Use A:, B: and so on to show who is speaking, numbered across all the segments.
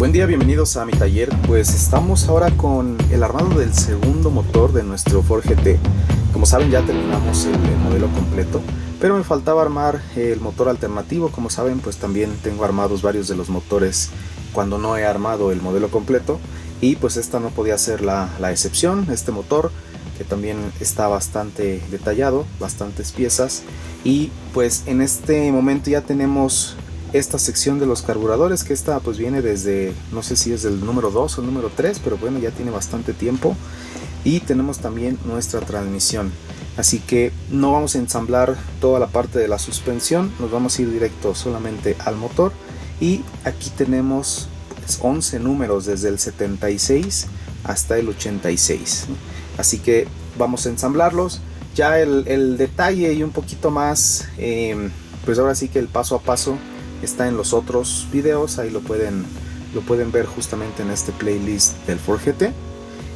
A: Buen día, bienvenidos a mi taller. Pues estamos ahora con el armado del segundo motor de nuestro Ford GT. Como saben, ya terminamos el modelo completo, pero me faltaba armar el motor alternativo. Como saben, pues también tengo armados varios de los motores cuando no he armado el modelo completo, y pues esta no podía ser la excepción. Este motor, que también está bastante detallado, bastantes piezas, y pues en este momento ya tenemos esta sección de los carburadores, que esta pues viene desde, no sé si es del número 2 o el número 3, pero bueno, ya tiene bastante tiempo. Y tenemos también nuestra transmisión, así que no vamos a ensamblar toda la parte de la suspensión, nos vamos a ir directo solamente al motor. Y aquí tenemos pues 11 números desde el 76 hasta el 86, así que vamos a ensamblarlos. Ya el detalle y un poquito más, pues ahora sí que el paso a paso está en los otros videos. Ahí lo pueden ver justamente en este playlist del Ford GT.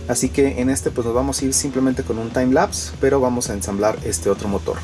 A: Así que en este pues nos vamos a ir simplemente con un time lapse, pero vamos a ensamblar este otro motor.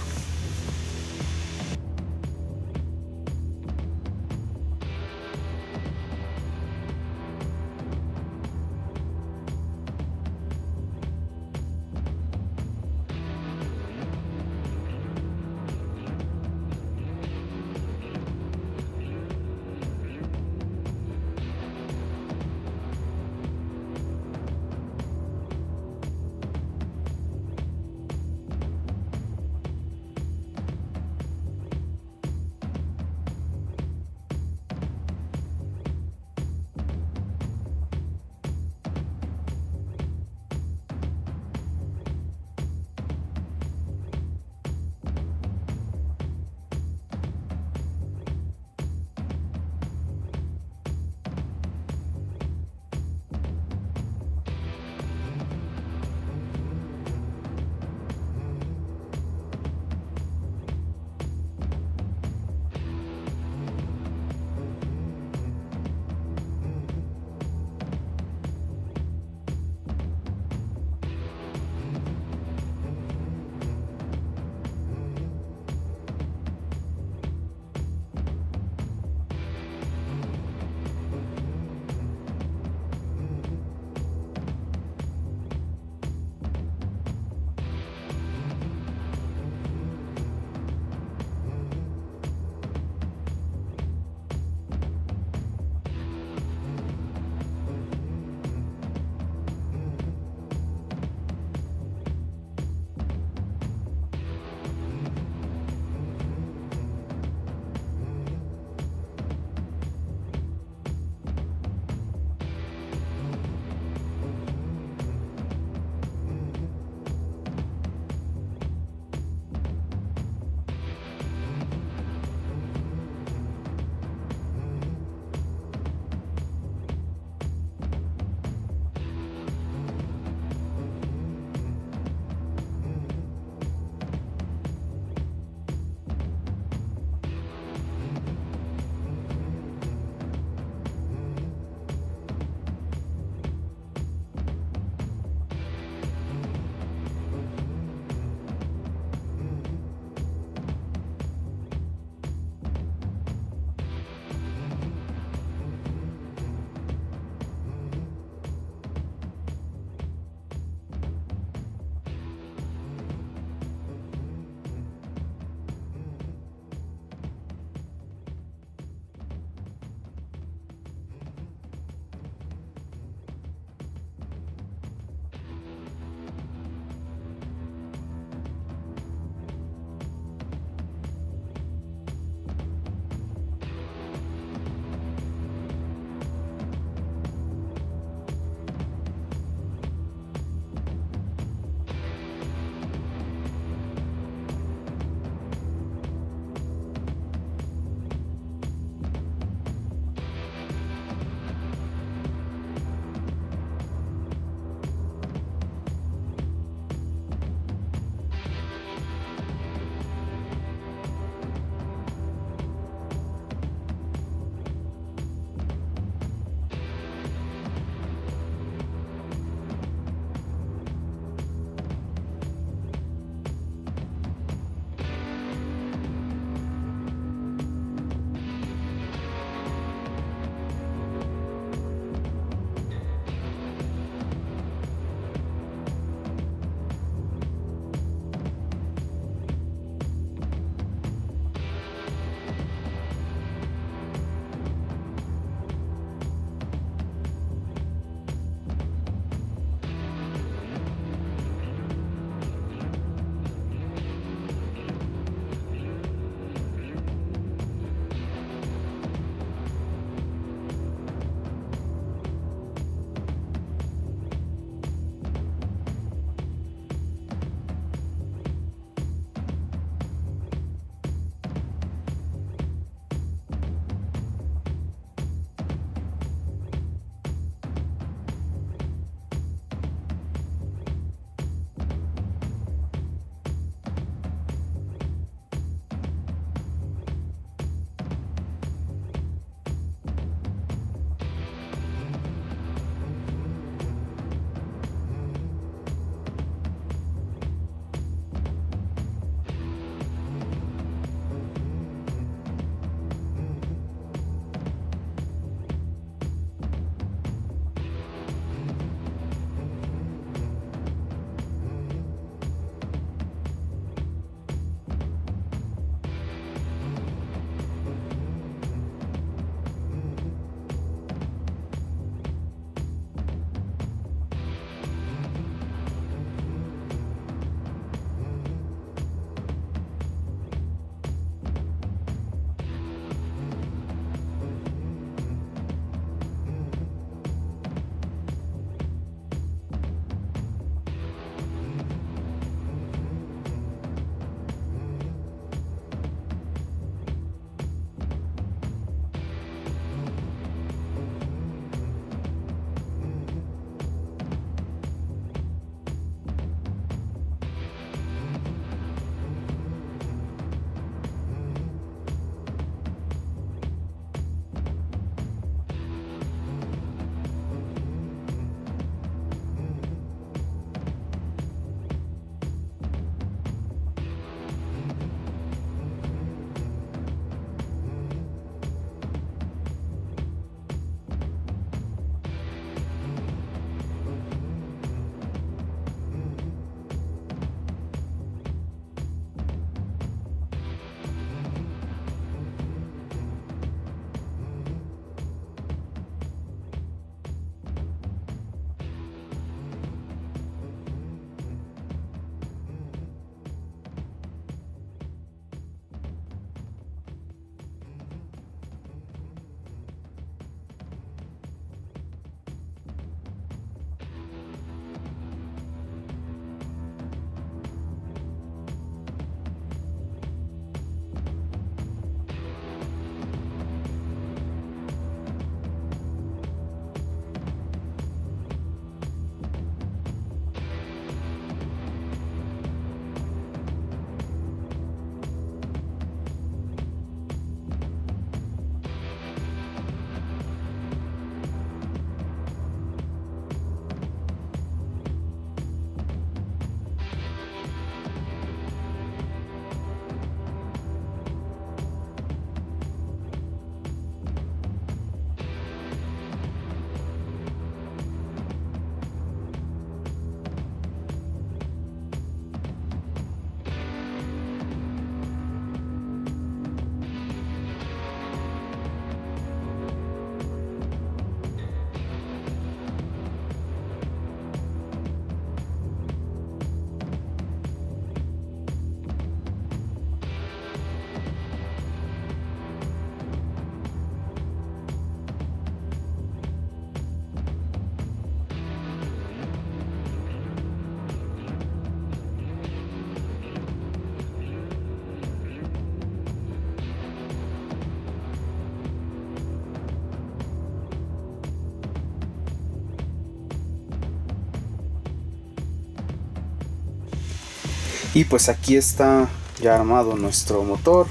A: Y pues aquí está ya armado nuestro motor.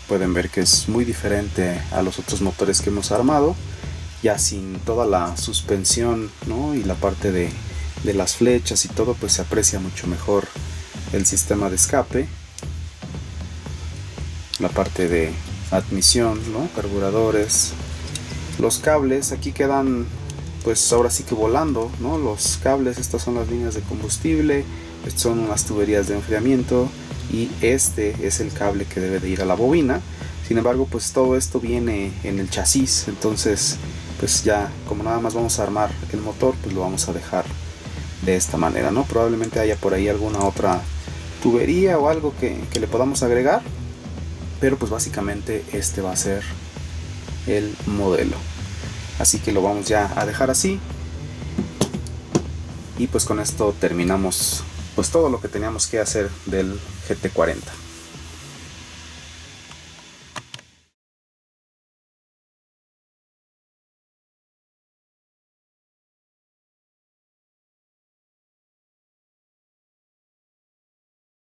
A: Pueden ver que es muy diferente a los otros motores que hemos armado, ya sin toda la suspensión, ¿no? Y la parte de las flechas y todo, pues se aprecia mucho mejor el sistema de escape, la parte de admisión, ¿no? Carburadores, los cables aquí quedan pues ahora sí que volando, ¿no? Los cables, estas son las líneas de combustible, estas son unas tuberías de enfriamiento y este es el cable que debe de ir a la bobina. Sin embargo, pues todo esto viene en el chasis, entonces pues ya como nada más vamos a armar el motor, pues lo vamos a dejar de esta manera, ¿no? Probablemente haya por ahí alguna otra tubería o algo que le podamos agregar, pero pues básicamente este va a ser el modelo. Así que lo vamos ya a dejar así. Y pues con esto terminamos pues todo lo que teníamos que hacer del GT40.